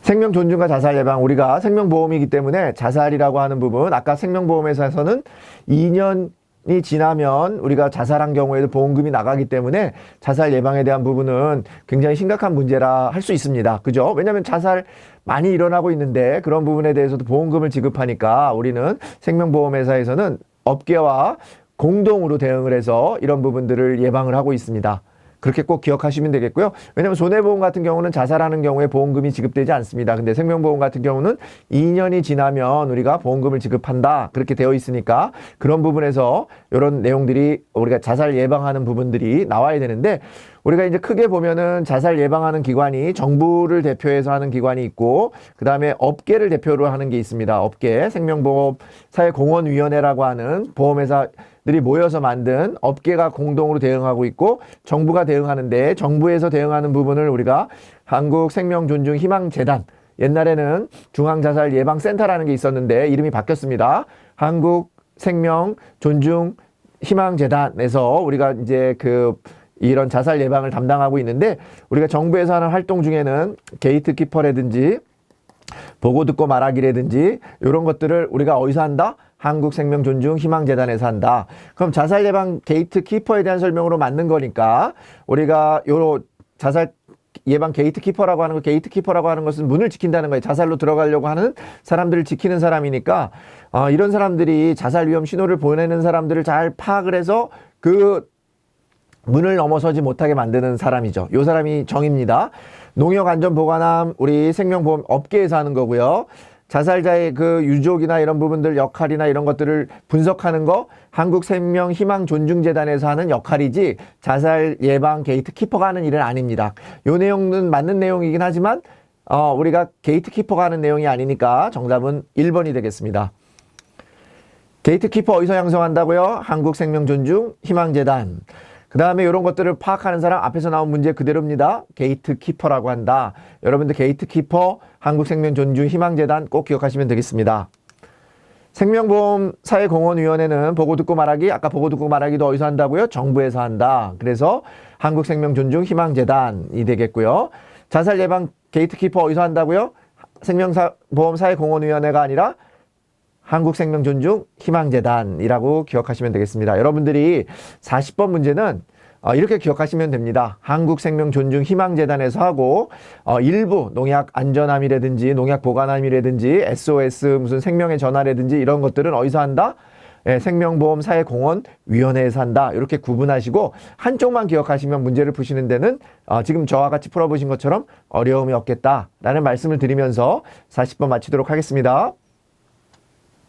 Speaker 2: 생명 존중과 자살 예방. 우리가 생명보험이기 때문에 자살이라고 하는 부분, 아까 생명보험회사에서는 2년이 지나면 우리가 자살한 경우에도 보험금이 나가기 때문에 자살 예방에 대한 부분은 굉장히 심각한 문제라 할 수 있습니다. 그죠? 왜냐하면 자살 많이 일어나고 있는데 그런 부분에 대해서도 보험금을 지급하니까 우리는 생명보험회사에서는 업계와 공동으로 대응을 해서 이런 부분들을 예방을 하고 있습니다.
Speaker 1: 그렇게 꼭 기억하시면 되겠고요. 왜냐하면 손해보험 같은 경우는 자살하는 경우에 보험금이 지급되지 않습니다. 근데 생명보험 같은 경우는 2년이 지나면 우리가 보험금을 지급한다. 그렇게 되어 있으니까 그런 부분에서 이런 내용들이 우리가 자살 예방하는 부분들이 나와야 되는데 우리가 이제 크게 보면은 자살 예방하는 기관이 정부를 대표해서 하는 기관이 있고 그 다음에 업계를 대표로 하는 게 있습니다. 업계, 생명보험 사회공헌위원회라고 하는 보험회사들이 모여서 만든 업계가 공동으로 대응하고 있고 정부가 대응하는데 정부에서 대응하는 부분을 우리가 한국생명존중희망재단 옛날에는 중앙자살예방센터라는 게 있었는데 이름이 바뀌었습니다. 한국생명존중희망재단에서 우리가 이제 이런 자살 예방을 담당하고 있는데 우리가 정부에서 하는 활동 중에는 게이트키퍼라든지 보고 듣고 말하기라든지 이런 것들을 우리가 어디서 한다? 한국생명존중희망재단에서 한다. 그럼 자살 예방 게이트키퍼에 대한 설명으로 맞는 거니까 우리가 요 자살 예방 게이트키퍼라고 하는 거, 게이트키퍼라고 하는 것은 문을 지킨다는 거예요. 자살로 들어가려고 하는 사람들을 지키는 사람이니까 이런 사람들이 자살 위험 신호를 보내는 사람들을 잘 파악을 해서 그 문을 넘어서지 못하게 만드는 사람이죠. 요 사람이 정입니다. 농협안전보관함 우리 생명보험 업계에서 하는 거고요. 자살자의 그 유족이나 이런 부분들 역할이나 이런 것들을 분석하는 거 한국생명희망존중재단에서 하는 역할이지 자살 예방 게이트키퍼가 하는 일은 아닙니다. 요 내용은 맞는 내용이긴 하지만 우리가 게이트키퍼가 하는 내용이 아니니까 정답은 1번이 되겠습니다. 게이트키퍼 어디서 양성한다고요? 한국생명존중희망재단. 그 다음에 이런 것들을 파악하는 사람 앞에서 나온 문제 그대로입니다. 게이트키퍼라고 한다. 여러분들 게이트키퍼 한국생명존중희망재단 꼭 기억하시면 되겠습니다. 생명보험 사회공헌위원회는 보고 듣고 말하기 아까 보고 듣고 말하기도 어디서 한다고요? 정부에서 한다. 그래서 한국생명존중희망재단이 되겠고요. 자살 예방 게이트키퍼 어디서 한다고요? 생명보험 사회공헌위원회가 아니라 한국생명존중희망재단이라고 기억하시면 되겠습니다. 여러분들이 40번 문제는 이렇게 기억하시면 됩니다. 한국생명존중희망재단에서 하고 일부 농약안전함이라든지 농약보관함이라든지 SOS 무슨 생명의 전화라든지 이런 것들은 어디서 한다? 생명보험 사회공헌위원회에서 한다. 이렇게 구분하시고 한쪽만 기억하시면 문제를 푸시는 데는 지금 저와 같이 풀어보신 것처럼 어려움이 없겠다라는 말씀을 드리면서 40번 마치도록 하겠습니다.